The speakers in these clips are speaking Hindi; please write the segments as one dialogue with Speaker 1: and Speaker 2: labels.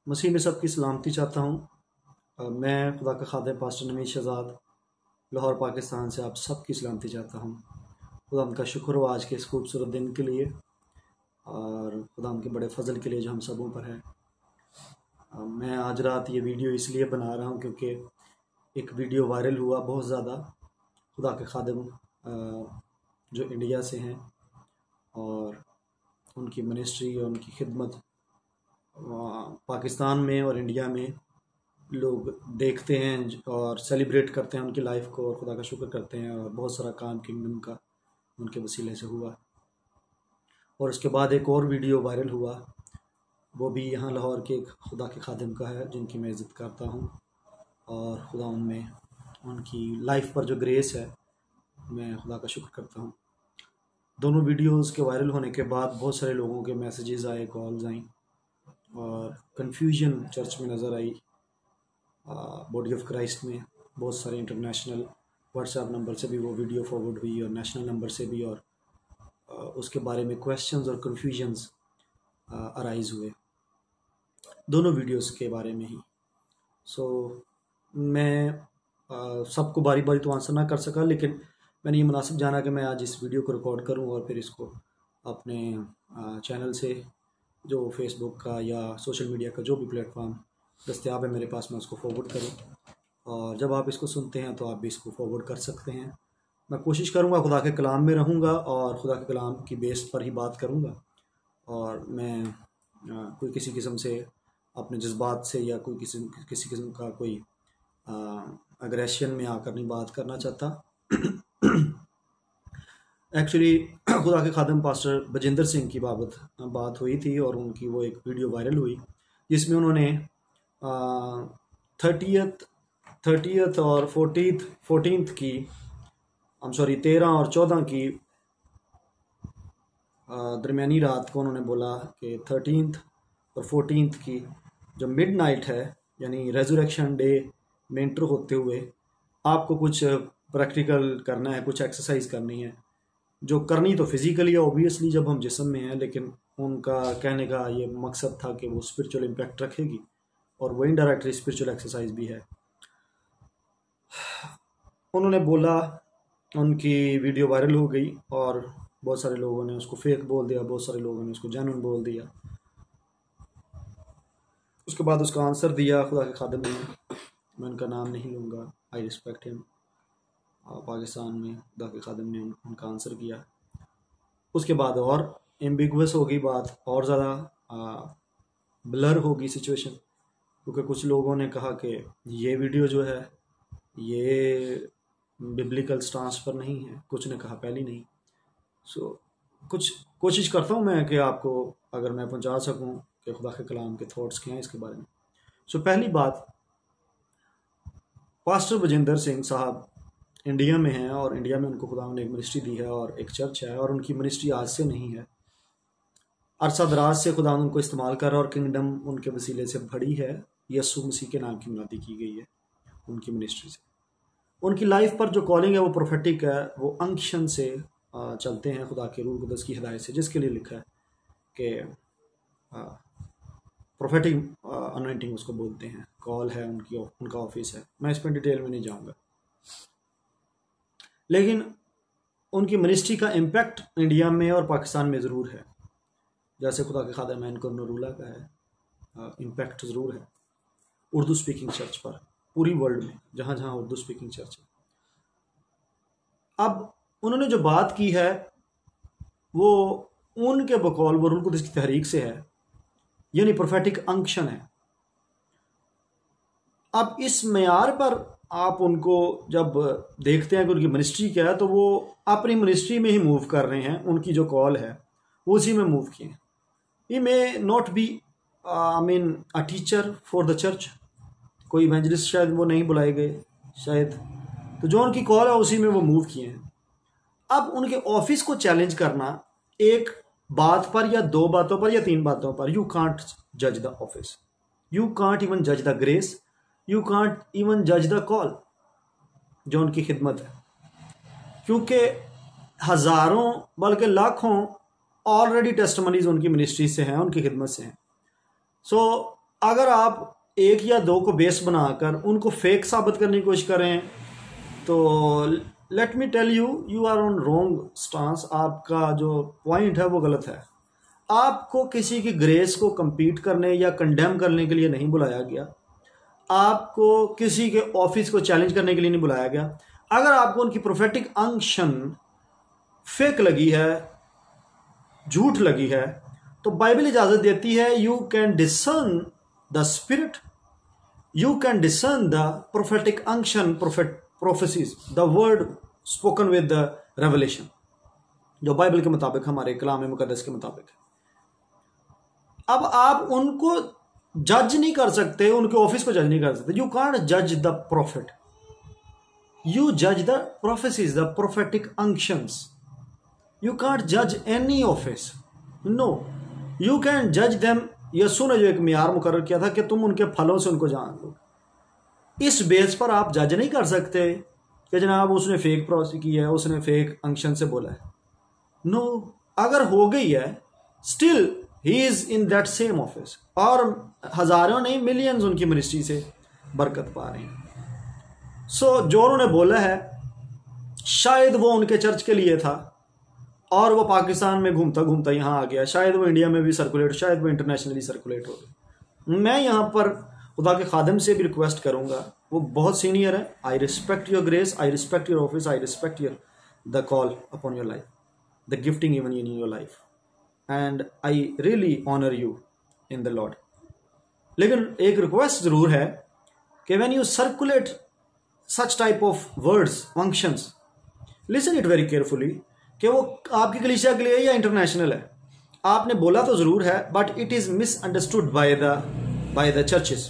Speaker 1: मसीह में सबकी सलामती चाहता हूँ। मैं खुदा का खादिम पास्टर नवीद शहजाद लाहौर पाकिस्तान से आप सबकी सलामती चाहता हूँ। खुदा उनका शुक्र हो आज के इस खूबसूरत दिन के लिए और खुदा उनके बड़े फजल के लिए जो हम सबों पर है। मैं आज रात ये वीडियो इसलिए बना रहा हूँ क्योंकि एक वीडियो वायरल हुआ बहुत ज़्यादा। खुदा के खादिम जो इंडिया से हैं और उनकी मिनिस्ट्री और उनकी खिदमत पाकिस्तान में और इंडिया में लोग देखते हैं और सेलिब्रेट करते हैं उनकी लाइफ को और खुदा का शुक्र करते हैं और बहुत सारा काम किंगडम का उनके वसीले से हुआ। और उसके बाद एक और वीडियो वायरल हुआ, वो भी यहाँ लाहौर के एक खुदा के खादिम का है जिनकी मैं इज़्ज़त करता हूँ और खुदा उनमें उनकी लाइफ पर जो ग्रेस है मैं खुदा का शुक्र करता हूँ। दोनों वीडियोस के वायरल होने के बाद बहुत सारे लोगों के मैसेजेस आए, कॉल्स आई और कन्फ्यूजन चर्च में नज़र आई। बॉडी ऑफ क्राइस्ट में बहुत सारे इंटरनेशनल व्हाट्सएप नंबर से भी वो वीडियो फॉरवर्ड हुई और नेशनल नंबर से भी, और उसके बारे में क्वेश्चंस और कन्फ्यूजन्स अराइज हुए दोनों वीडियोस के बारे में ही। मैं सबको बारी बारी तो आंसर ना कर सका, लेकिन मैंने ये मुनासिब जाना कि मैं आज इस वीडियो को रिकॉर्ड करूं और फिर इसको अपने चैनल से, जो फेसबुक का या सोशल मीडिया का जो भी प्लेटफॉर्म दस्तयाब है मेरे पास, मैं उसको फॉरवर्ड करूं। और जब आप इसको सुनते हैं तो आप भी इसको फॉरवर्ड कर सकते हैं। मैं कोशिश करूंगा, खुदा के कलाम में रहूंगा और खुदा के कलाम की बेस पर ही बात करूंगा और मैं कोई किसी किस्म से अपने जज्बात से या कोई किसी किस्म का कोई अग्रेशन में आकर नहीं बात करना चाहता। एक्चुअली खुदा के खादिम पास्टर बजिंदर सिंह की बात हुई थी और उनकी वो एक वीडियो वायरल हुई जिसमें उन्होंने 30th और 14th की 13 और 14 की दरमियानी रात को उन्होंने बोला कि 13th और 14th की जो मिडनाइट है, यानी रेजरेक्शन डे में एंटर होते हुए आपको कुछ प्रैक्टिकल करना है, कुछ एक्सरसाइज करनी है, जो करनी तो फिजिकली है ऑब्वियसली जब हम जिस्म में हैं, लेकिन उनका कहने का ये मकसद था कि वो स्पिरिचुअल इम्पैक्ट रखेगी और वो इनडायरेक्टली स्पिरिचुअल एक्सरसाइज भी है। उन्होंने बोला, उनकी वीडियो वायरल हो गई और बहुत सारे लोगों ने उसको फेक बोल दिया, बहुत सारे लोगों ने उसको जेन्युइन बोल दिया। उसके बाद उसका आंसर दिया खुदा के खादिम ने, मैं उनका नाम नहीं लूँगा, आई रिस्पेक्ट हिम। पाकिस्तान में खुदा के खादिम ने उनका आंसर किया। उसके बाद और एम्बिगुअस हो गई बात, और ज़्यादा ब्लर हो गई सिचुएशन, क्योंकि कुछ लोगों ने कहा कि ये वीडियो जो है ये बिब्लिकल स्टांस पर नहीं है, कुछ ने कहा पहली नहीं। कुछ कोशिश करता हूँ मैं कि आपको अगर मैं पहुँचा सकूँ कि खुदा के कलाम के थॉट्स क्या हैं इसके बारे में। पहली बात, पास्टर बजिंदर सिंह साहब इंडिया में हैं और इंडिया में उनको खुदा ने एक मिनिस्ट्री दी है और एक चर्च है, और उनकी मिनिस्ट्री आज से नहीं है, अरसा दराज से खुदा उनको इस्तेमाल कर रहा और किंगडम उनके वसीले से बढ़ी है। यीशु मसीह के नाम की मुनादी की गई है उनकी मिनिस्ट्री से। उनकी लाइफ पर जो कॉलिंग है वो प्रोफेटिक है, वो अंक्शन से चलते हैं, खुदा के रूह कुदस की हिदायत से, जिसके लिए लिखा है कि प्रोफेटिक अनॉइंटिंग उसको बोलते हैं, कॉल है उनकी, उनका ऑफिस है। मैं इस पर डिटेल में नहीं जाऊँगा, लेकिन उनकी मिनिस्ट्री का इम्पैक्ट इंडिया में और पाकिस्तान में ज़रूर है। जैसे खुदा के खादिम इनको नूरुल्लाह का है, इम्पैक्ट ज़रूर है उर्दू स्पीकिंग चर्च पर, पूरी वर्ल्ड में जहाँ जहाँ उर्दू स्पीकिंग चर्च है। अब उन्होंने जो बात की है वो उनके बकौल वो रूह कुदस की तहरीक से है, यानी प्रोफेटिक अंक्शन है। अब इस मेयार पर आप उनको जब देखते हैं कि उनकी मिनिस्ट्री क्या है, तो वो अपनी मिनिस्ट्री में ही मूव कर रहे हैं। उनकी जो कॉल है वो उसी में मूव किए। He may not be a teacher for the church, कोई इवेंजलिस्ट शायद वो नहीं बुलाए गए शायद, तो जो उनकी कॉल है उसी में वो मूव किए हैं। अब उनके ऑफिस को चैलेंज करना एक बात पर या दो बातों पर या तीन बातों पर, यू कांट जज the office, you can't even जज the grace, you can't even जज द कॉल जो उनकी खिदमत है, क्योंकि हज़ारों बल्कि लाखों ऑलरेडी टेस्टमनीज उनकी मिनिस्ट्री से हैं, उनकी खिदमत से हैं। अगर आप एक या दो को बेस बनाकर उनको फेक साबित करने की कोशिश करें तो let me tell you, you are on wrong stance. आपका जो पॉइंट है वो गलत है। आपको किसी की ग्रेस को compete करने या कंडेम करने के लिए नहीं बुलाया गया। आपको किसी के ऑफिस को चैलेंज करने के लिए नहीं बुलाया गया। अगर आपको उनकी प्रोफेटिक अंक्शन फेक लगी है, झूठ लगी है, तो बाइबल इजाजत देती है you can discern the spirit, you can discern the prophetic unction, prophecies, the word spoken with the revelation, जो बाइबल के मुताबिक, हमारे कलाम मुकद्दस के मुताबिक है। अब आप उनको जज नहीं कर सकते, उनके ऑफिस को जज नहीं कर सकते। यू कांट जज द प्रॉफिट, यू जज the prophecies, the prophetic अंक्शंस। You can't जज any office, no, you can जज देम। यीशु ने जो एक मियार मुकर्रर किया था कि तुम उनके फलों से उनको जान लो, इस बेस पर आप जज नहीं कर सकते कि जनाब उसने फेक प्रोसी की है, उसने फेक अंक्शन से बोला है। नो, अगर हो गई है, still he is in that same office, और हजारों नहीं मिलियंस उनकी मिनिस्ट्री से बरकत पा रहे हैं। सो जो उन्होंने बोला है शायद वो उनके चर्च के लिए था और वो पाकिस्तान में घूमता घूमता यहाँ आ गया, शायद वो इंडिया में भी सर्कुलेट, शायद वो इंटरनेशनली सर्कुलेट हो गया। मैं यहाँ पर खुदा के खादिम से भी रिक्वेस्ट करूंगा, वो बहुत सीनियर है। I respect your grace, I respect your office, I respect your the call upon your life, the gifting even in your life, and I really honour you in the Lord. लेकिन एक रिक्वेस्ट जरूर है कि when you circulate such type of words, functions, listen it very carefully कि वो आपकी कलीसिया के लिए या इंटरनेशनल है। आपने बोला तो जरूर है, but it is misunderstood by the churches.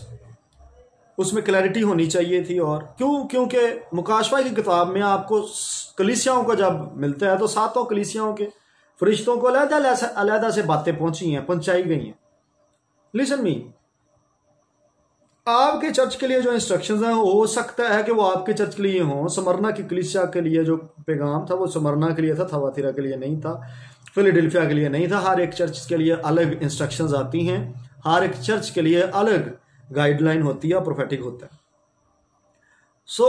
Speaker 1: उसमें क्लैरिटी होनी चाहिए थी। और क्योंकि मुकाशफा की किताब में आपको कलीसियाओं का जब मिलता है तो सातों कलीसियाओं के फरिश्तों को अलहदा से बातें पहुंचाई गई हैं। लिसन मी, आपके चर्च के लिए जो इंस्ट्रक्शंस हैं हो सकता है कि वो आपके चर्च के लिए हों। समरना की कलीसिया के लिए जो पैगाम था वो समरना के लिए था, थवातीरा के लिए नहीं था, फिलाडेल्फिया के लिए नहीं था। हर एक चर्च के लिए अलग इंस्ट्रक्शंस आती हैं, हर एक चर्च के लिए अलग गाइडलाइन होती है, प्रोफेटिक होता है। सो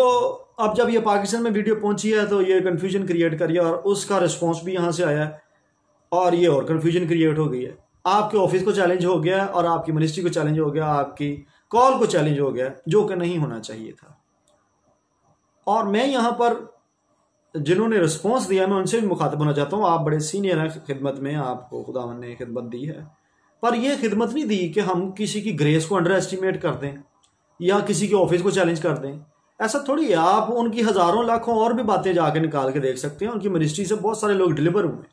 Speaker 1: अब जब ये पाकिस्तान में वीडियो पहुंची है तो ये कन्फ्यूजन क्रिएट करी है, और उसका रिस्पॉन्स भी यहाँ से आया है, और ये और कन्फ्यूजन क्रिएट हो गई है। आपके ऑफिस को चैलेंज हो गया और आपकी मिनिस्ट्री को चैलेंज हो गया, आपकी कॉल को चैलेंज हो गया, जो कि नहीं होना चाहिए था। और मैं यहाँ पर जिन्होंने रिस्पॉन्स दिया मैं उनसे भी मुखातिब होना चाहता हूँ। आप बड़े सीनियर हैं खिदमत में, आपको खुदावन ने खिदमत दी है, पर यह खिदमत नहीं दी कि हम किसी की ग्रेस को अंडर एस्टिमेट कर दें या किसी के ऑफिस को चैलेंज कर दें। ऐसा थोड़ी है। आप उनकी हजारों लाखों और भी बातें जाके निकाल के देख सकते हैं। उनकी मिनिस्ट्री से बहुत सारे लोग डिलीवर हुए।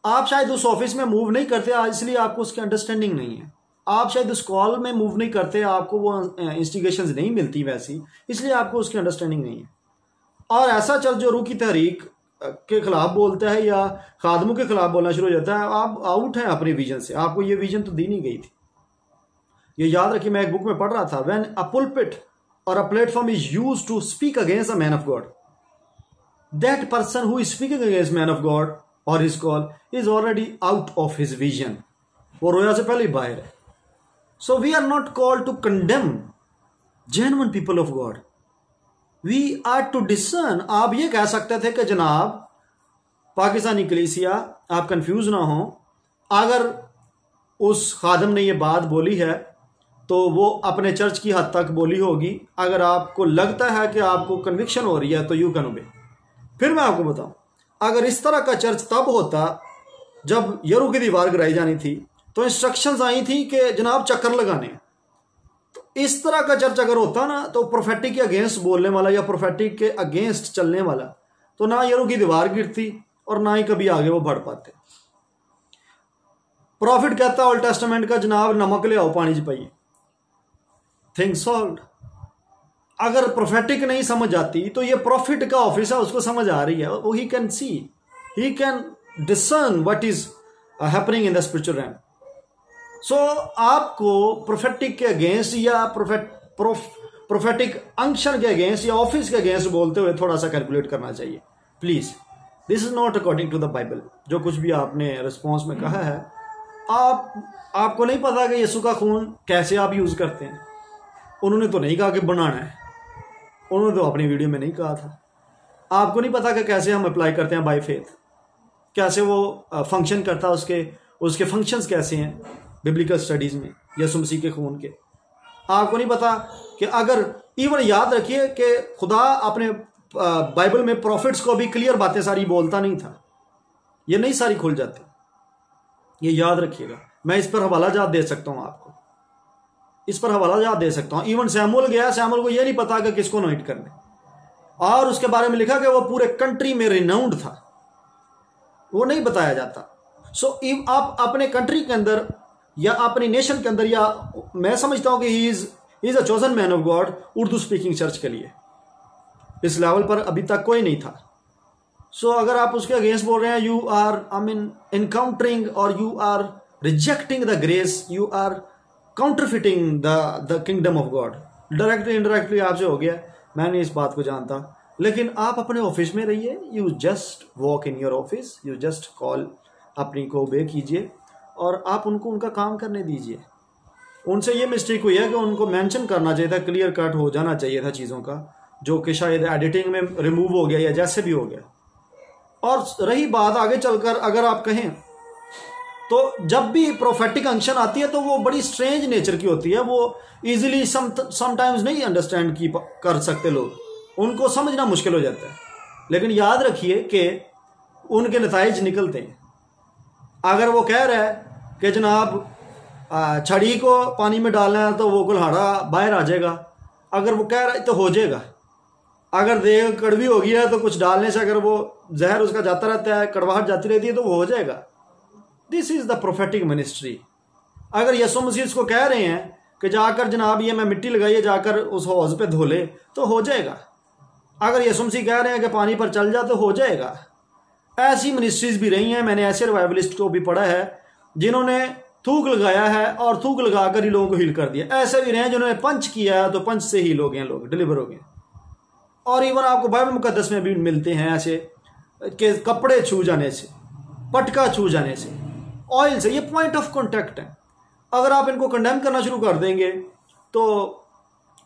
Speaker 1: आप शायद उस ऑफिस में मूव नहीं करते, इसलिए आपको उसकी अंडरस्टैंडिंग नहीं है। आप शायद उस कॉल में मूव नहीं करते, आपको वो इंस्टिगेशंस नहीं मिलती वैसी, इसलिए आपको उसकी अंडरस्टैंडिंग नहीं है। और ऐसा चल जो रूह की तहरीक के खिलाफ बोलता है या खादमों के खिलाफ बोलना शुरू हो जाता है, आप आउट हैं अपने विजन से। आपको ये विजन तो दी नहीं गई थी। ये याद रखिए, मैं एक बुक में पढ़ रहा था, व्हेन अ पुलपिट और a platform is used to speak against a man of God, that person who is speaking against man of God और his call is already out of his vision. वो रोया से पहले ही बाहर है। So we are not called to condemn genuine people of God, we are to discern. आप ये कह सकते थे कि जनाब पाकिस्तानी कलीसिया, आप कंफ्यूज ना हो, अगर उस खादम ने ये बात बोली है तो वो अपने चर्च की हद तक बोली होगी। अगर आपको लगता है कि आपको कन्विक्शन हो रही है तो यू कैन ओबे। फिर मैं आपको बताऊं, अगर इस तरह का चर्च तब होता जब यरू की दीवार गिराई जानी थी, तो इंस्ट्रक्शंस आई थी कि जनाब चक्कर लगाने। तो इस तरह का चर्च अगर होता ना, तो प्रोफेटिक के अगेंस्ट बोलने वाला या प्रोफेटिक के अगेंस्ट चलने वाला, तो ना यरू की दीवार गिरती और ना ही कभी आगे वो बढ़ पाते। प्रॉफिट कहता ओल्ड टेस्टामेंट का, जनाब नमक ले आओ पानी च पाइए, थिंग्स सॉल्व्ड। अगर प्रोफेटिक नहीं समझ आती तो ये प्रॉफिट का ऑफिस है, उसको समझ आ रही है, वो he can see, he can discern what is happening in the spiritual realm. So आपको प्रोफेटिक के अगेंस्ट या प्रोफेटिक अंक्शन के अगेंस्ट या ऑफिस के अगेंस्ट बोलते हुए थोड़ा सा कैलकुलेट करना चाहिए please. This is not according to the Bible. जो कुछ भी आपने रिस्पॉन्स में कहा है, आपको नहीं पता कि यीशु का खून कैसे आप यूज़ करते हैं। उन्होंने तो नहीं कहा कि बनाना है, उन्होंने तो अपनी वीडियो में नहीं कहा था। आपको नहीं पता कि कैसे हम अप्लाई करते हैं बाय फेथ, कैसे वो फंक्शन करता है, उसके फंक्शंस कैसे हैं बिब्लिकल स्टडीज़ में यीशु मसीह के खून के। आपको नहीं पता कि अगर इवन याद रखिए कि खुदा अपने बाइबल में प्रॉफिट्स को भी क्लियर बातें सारी बोलता नहीं था, ये नहीं सारी खुल जाती, ये याद रखिएगा। मैं इस पर हवाला जात दे सकता हूं आपको, इस पर हवाला जात दे सकता हूं। इवन सैमुअल गया, सैमुअल को यह नहीं पता कि किसको नोट करने, और उसके बारे में लिखा कि वो पूरे कंट्री में रिनाउंड था, वो नहीं बताया जाता। सो आप अपने कंट्री के अंदर या अपनी नेशन के अंदर, या मैं समझता हूं कि he is a chosen man of God Urdu speaking church के लिए। इस लेवल पर अभी तक कोई नहीं था। सो अगर आप उसके अगेंस्ट बोल रहे हैं, यू आर एनकाउंटरिंग और you are rejecting the grace, you are counterfeiting the kingdom of God. Directly indirectly आपसे हो गया, मैं नहीं इस बात को जानता, लेकिन आप अपने ऑफिस में रहिए। You just walk in your office, you just call अपनी को ओबे कीजिए और आप उनको उनका काम करने दीजिए। उनसे ये मिस्टेक हुई है कि उनको मेंशन करना चाहिए था, क्लियर कट हो जाना चाहिए था चीज़ों का, जो कि शायद एडिटिंग में रिमूव हो गया या जैसे भी हो गया। और रही बात आगे चलकर, अगर आप कहें तो जब भी प्रोफेटिक अंशन आती है तो वो बड़ी स्ट्रेंज नेचर की होती है, वो इजीली समटाइम्स नहीं अंडरस्टैंड कर सकते लोग, उनको समझना मुश्किल हो जाता है। लेकिन याद रखिए कि उनके नताइज निकलते हैं। अगर वो कह रहा है कि जनाब छड़ी को पानी में डालना है तो वो कुल्हाड़ा बाहर आ जाएगा, अगर वो कह रहा है तो हो जाएगा। अगर देग कड़वी हो गई है तो कुछ डालने से अगर वो जहर उसका जाता रहता है, कड़वाहट जाती रहती है, तो वो हो जाएगा। This is the prophetic ministry. अगर यीशु मसीह इसको कह रहे हैं कि जाकर जनाब ये मैं मिट्टी लगाइए, जाकर उस हौज पे धो ले, तो हो जाएगा। अगर यीशु मसीह कह रहे हैं कि पानी पर चल जा, तो हो जाएगा। ऐसी मिनिस्ट्रीज भी रही हैं, मैंने ऐसे रिवाइवलिस्ट को भी पढ़ा है जिन्होंने थूक लगाया है और थूक लगाकर ही लोगों को हील कर दिया। ऐसे भी रहे हैं जिन्होंने पंच किया है तो पंच से हील हो गए, लोग डिलीवर हो गए। और इवन आपको बाइबल मुकद्दस में भी मिलते हैं ऐसे कि कपड़े छू जाने से, पटका छू जाने से, ऑयल से, ये पॉइंट ऑफ कॉन्टैक्ट है। अगर आप इनको कंडेम करना शुरू कर देंगे तो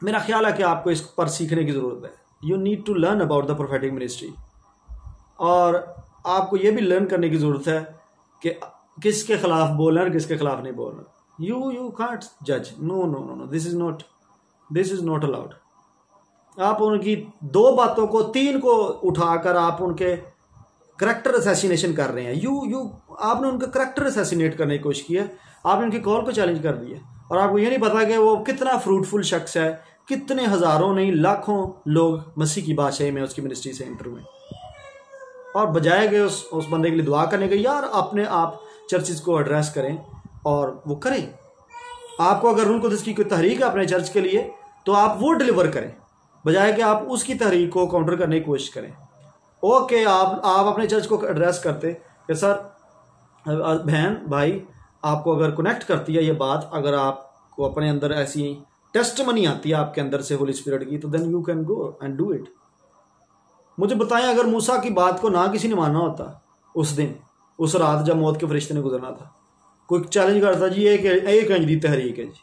Speaker 1: मेरा ख्याल है कि आपको इस पर सीखने की ज़रूरत है। You need to learn about the prophetic ministry, और आपको ये भी लर्न करने की ज़रूरत है कि किसके खिलाफ बोलना और किसके खिलाफ नहीं बोलना। यू कांट जज, no no no no, this is not allowed. आप उनकी दो बातों को, तीन को उठाकर आप उनके करैक्टर असैसिनेशन कर रहे हैं। आपने उनका करैक्टर असैसिनेट करने की कोशिश की है, आपने उनकी कॉल को चैलेंज कर दिया, और आपको ये नहीं पता कि वो कितना फ्रूटफुल शख्स है, कितने हजारों नहीं लाखों लोग मसीह की बादशाही में उसकी मिनिस्ट्री से एंटर हुए। और बजाय गए उस बंदे के लिए दुआ करने के, यार अपने आप चर्चिज को एड्रेस करें और वो करें। आपको अगर रूल कुद्स की कोई तहरीक है अपने चर्च के लिए, तो आप वो डिलीवर करें, बजाय कि आप उसकी तहरीक को काउंटर करने की कोशिश करें। ओके, आप अपने चर्च को एड्रेस करते कि सर, बहन भाई, आपको अगर कनेक्ट करती है ये बात, अगर आपको अपने अंदर ऐसी टेस्टमनी आती है आपके अंदर से होली स्पिरिट की, तो then you can go and do it. मुझे बताएं, अगर मूसा की बात को ना किसी ने मानना होता उस दिन, उस रात जब मौत के फरिश्ते ने गुजरना था, कोई चैलेंज करता जी एक इंच दी तहरीक है जी,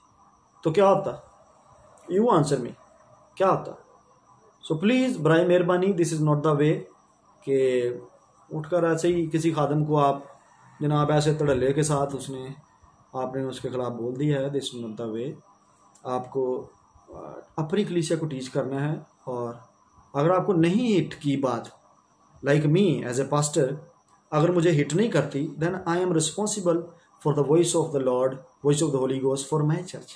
Speaker 1: तो क्या होता? यू आंसर मी, क्या होता? सो प्लीज़ बराए मेहरबानी, this is not the way कि उठकर ऐसे ही किसी खादम को आप जनाब ऐसे तड़ल्ले के साथ आपने उसके खिलाफ बोल दिया है। This is not the way. आपको अपनी कलीसिया को टीच करना है, और अगर आपको नहीं हिट की बात, like me as a pastor, अगर मुझे हिट नहीं करती, then I am responsible for the voice of the Lord, voice of the Holy Ghost for my church.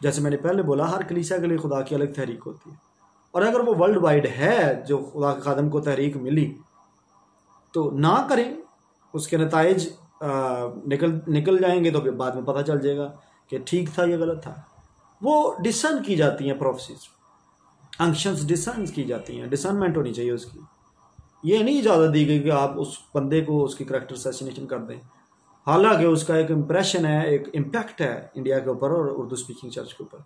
Speaker 1: जैसे मैंने पहले बोला, हर कलीसिया के लिए खुदा की अलग तहरीक होती है, और अगर वो वर्ल्ड वाइड है जो खुदा के खादम को तहरीक मिली, तो ना करें, उसके नताइज निकल जाएंगे, तो फिर बाद में पता चल जाएगा कि ठीक था या गलत था। वो डिसर्न की जाती हैं, प्रोफेसीज, अंक्शंस डिसर्न की जाती हैं, डिसर्नमेंट होनी चाहिए उसकी। ये नहीं इजाज़त दी गई कि आप उस बंदे को उसकी करैक्टर असैसिनेशन कर दें, हालांकि उसका एक इम्प्रेशन है, एक इम्पैक्ट है इंडिया के ऊपर और उर्दू स्पीकिंग चर्च के ऊपर।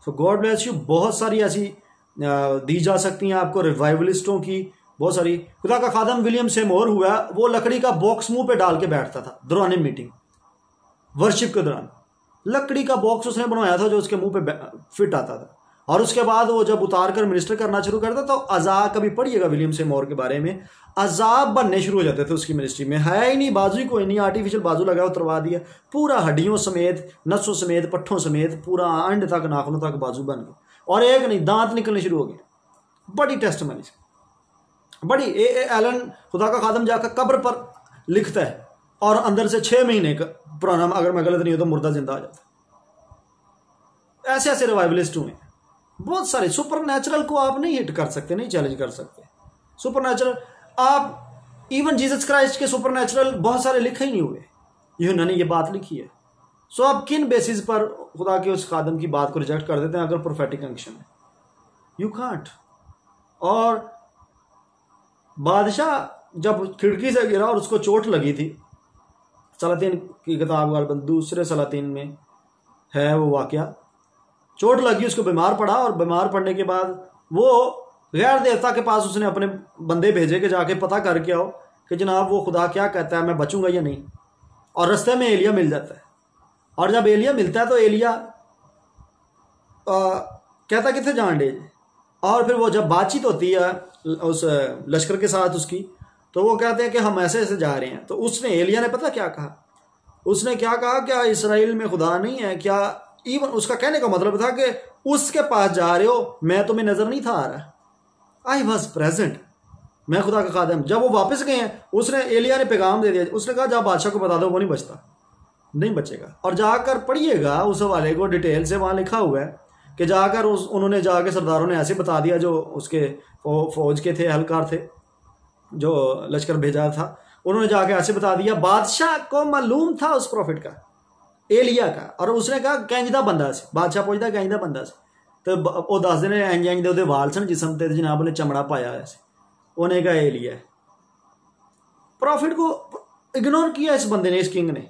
Speaker 1: सो गॉड ब्लेस यू। बहुत सारी ऐसी दी जा सकती हैं आपको रिवाइवलिस्टों की, बहुत सारी। खुदा का खादम विलियम सेमोर हुआ, वो लकड़ी का बॉक्स मुंह पे डाल के बैठता था दौरान मीटिंग, वर्शिप के दौरान लकड़ी का बॉक्स उसने बनवाया था जो उसके मुंह पे फिट आता था, और उसके बाद वो जब उतार कर मिनिस्टर करना शुरू करता तो अजाब, कभी पढ़िएगा विलियम सेमोर के बारे में, अजाब बनने शुरू हो जाते थे उसकी मिनिस्ट्री में। है ही नहीं, बाजू ही कोई नहीं, आर्टिफिशियल बाजू लगा उतरवा दिया, पूरा हड्डियों समेत, नसों समेत, पट्ठों समेत, पूरा अंड तक, नाखूनों तक बाजू बन गए, और एक नहीं, दांत निकलने शुरू हो गए। बड़ी टेस्टमनी, बड़ी एलन खुदा का खादम जाकर कब्र पर लिखता है, और अंदर से 6 महीने का पुराना, अगर मैं गलत नहीं हो तो मुर्दा जिंदा आ जाता। ऐसे ऐसे रिवाइवलिस्ट हुए बहुत सारे। सुपर नेचुरल को आप नहीं हिट कर सकते, नहीं चैलेंज कर सकते। सुपर नेचुरल आप, इवन जीसस क्राइस्ट के सुपर नेचुरल बहुत सारे लिखे ही नहीं हुए, यूहन्ना ने ये बात लिखी है। सो आप किन बेसिस पर खुदा के उस खादम की बात को रिजेक्ट कर देते हैं अगर प्रोफेटिक अंक्शन है? You can't. और बादशाह जब खिड़की से गिरा और उसको चोट लगी थी, सलातीन की किताब गालबन दूसरे सलातीन में है वो वाकया, चोट लगी, उसको बीमार पड़ा, और बीमार पड़ने के बाद वो गैर देवता के पास उसने अपने बंदे भेजे कि जाके पता करके आओ कि जनाब वो खुदा क्या कहता है, मैं बचूंगा या नहीं। और रास्ते में एलिया मिल जाता है, और जब एलिया मिलता है तो एलिया कहता कितने जान डे। और फिर वो जब बातचीत होती है उस लश्कर के साथ उसकी, तो वो कहते हैं कि हम ऐसे ऐसे जा रहे हैं। तो उसने, एलिया ने पता क्या कहा, उसने क्या कहा, क्या इसराइल में खुदा नहीं है क्या? इवन उसका कहने का मतलब था कि उसके पास जा रहे हो, मैं तुम्हें नजर नहीं था आ रहा, आई वॉज प्रेजेंट, मैं खुदा का खादम। जब वो वापस गए हैं, उसने, एलिया ने पैगाम दे दिया, उसने कहा जब बादशाह को बता दो, वो नहीं बचता, नहीं बचेगा। और जाकर पढ़िएगा उस हवाले को डिटेल से, वहां लिखा हुआ है कि जाकर उन्होंने जाके सरदारों ने ऐसे बता दिया, जो उसके फौज के थे, एहलकार थे, जो लश्कर भेजा था, उन्होंने जाके ऐसे बता दिया। बादशाह को मालूम था उस प्रॉफिट का, एलिया का, और उसने कहा कैंजदा बंदा से, बादशाह पूछता कैंजदा बंदा से, तो वो दस दिन इंज इंज दे वाल सन जिसम ते जनाब ने चमड़ा पाया ऐसे, उन्हें कहा एलिया। प्रॉफिट को इग्नोर किया इस बंदे ने, इस किंग ने।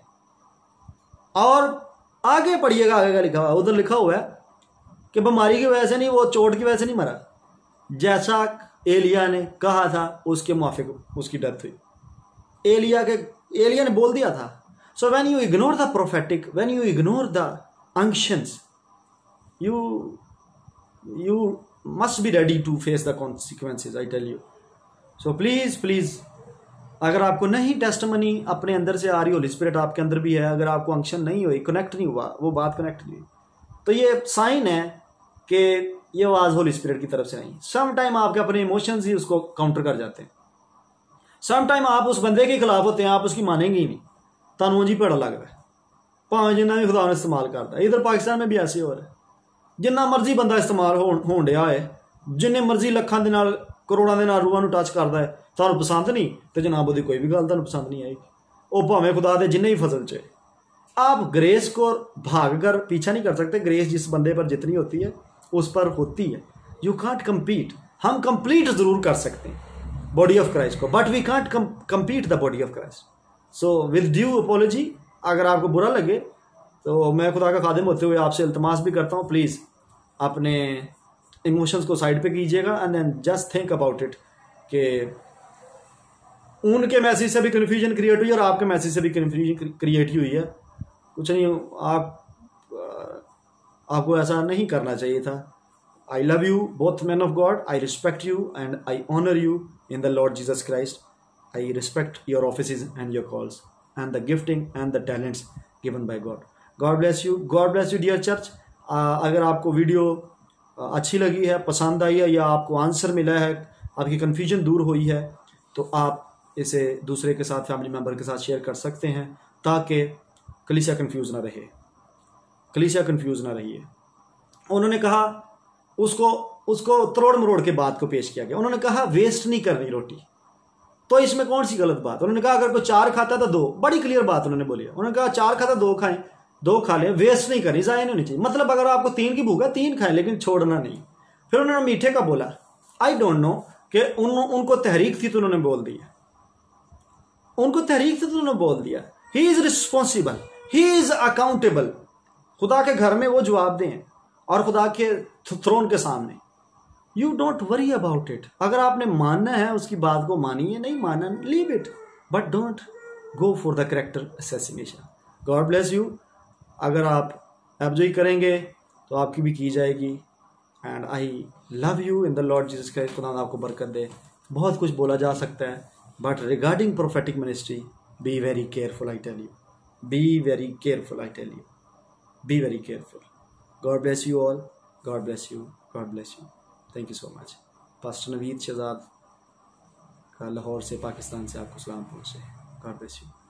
Speaker 1: और आगे पढ़िएगा, आगे का लिखा हुआ, उधर लिखा हुआ है कि बीमारी की वजह से नहीं, वो चोट की वजह से नहीं मरा, जैसा एलिया ने कहा था उसके मुआफिक उसकी डेथ हुई। एलिया ने बोल दिया था। So when you ignore the prophetic, when you ignore the unctions, you must be ready to face the consequences, I tell you. So please, अगर आपको नहीं टेस्टमनी अपने अंदर से आ रही, होली स्पिरिट आपके अंदर भी है, अगर आपको अंक्शन नहीं हुई, कनेक्ट नहीं हुआ, वो बात कनेक्ट नहीं हुई, तो ये साइन है कि ये आवाज होली स्पिरिट की तरफ से नहीं। सम टाइम आपके अपने इमोशंस ही उसको काउंटर कर जाते हैं। सम टाइम आप उस बंदे के खिलाफ होते हैं, आप उसकी मानेंगे ही नहीं, तानू जी भड़ा लगता है, भावें जिन्ना भी खुदा ने इस्तेमाल करता है। इधर पाकिस्तान में भी ऐसे हो रहा है, जिन्ना मर्जी बंदा इस्तेमाल होण डिया है, जिन्ने मर्जी लखां दे नाल करोड़ां दे नाल रूहां नूं टच करदा है, तुहानूं पसंद नहीं तो जनाब ओहदी कोई भी गल तुहानूं पसंद नहीं आएगी, वो भावें खुदा दे जिन्ने भी फजल च। आप ग्रेस को भाग कर पीछा नहीं कर सकते। ग्रेस जिस बंदे पर जितनी होती है उस पर होती है। You can't compete. हम कंप्लीट जरूर कर सकते हैं बॉडी ऑफ क्राइस्ट को, but we can't compete the body of Christ. So with due apology, अगर आपको बुरा लगे तो मैं खुदा का खादिम होते हुए आपसे इल्तमास भी करता हूँ, प्लीज़ अपने इमोशंस को साइड पे कीजिएगा and then just think about it कि उनके मैसेज से भी कन्फ्यूजन क्रिएट हुई और आपके मैसेज से भी कन्फ्यूजन क्रिएट हुई है। कुछ नहीं, आपको ऐसा नहीं करना चाहिए था। I love you both man of God, I respect you and I honour you in the Lord Jesus Christ. I respect your offices and your calls and the gifting and the talents given by God. God bless you. God bless you dear church. अगर आपको वीडियो अच्छी लगी है, पसंद आई है, या आपको आंसर मिला है, आपकी कन्फ्यूजन दूर हुई है, तो आप इसे दूसरे के साथ, फैमिली मेम्बर के साथ शेयर कर सकते हैं ताकि कलीसिया कंफ्यूज ना रहे, कलीसिया कंफ्यूज ना रहिए। उन्होंने कहा, उसको तरोड़ मरोड़ के बात को पेश किया गया। उन्होंने कहा वेस्ट नहीं करनी रोटी, तो इसमें कौन सी गलत बात? उन्होंने कहा अगर कोई 4 खाता तो 2, बड़ी क्लियर बात उन्होंने बोली। उन्होंने कहा 4 खाता 2 खाएं, 2 खा लें, वेस्ट नहीं करनी, जाया नहीं होनी चाहिए। मतलब अगर आपको 3 की भूख है 3 खाएं, लेकिन छोड़ना नहीं। फिर उन्होंने मीठे का बोला, आई डोंट नो कि उनको तहरीक थी तो उन्होंने बोल दिया, उनको तहरीक थी तो उन्होंने बोल दिया। He is responsible, he is accountable. खुदा के घर में वो जवाब दें और खुदा के थ्रोन के सामने। You don't worry about it. अगर आपने मानना है उसकी बात को मानिए, नहीं मानना leave it, but don't go for the character assassination. God bless you. अगर आप एब्जॉय करेंगे तो आपकी भी की जाएगी। And I love you in the Lord Jesus Christ. खुदा आपको बरकत दे। बहुत कुछ बोला जा सकता है, but regarding prophetic ministry, be very careful, I tell you, be very careful, I tell you, be very careful. God bless you all, God bless you, God bless you. Thank you so much. Pastor Naveed Shahzad का लाहौर से, पाकिस्तान से आपको सलाम पहुँचे। God bless you.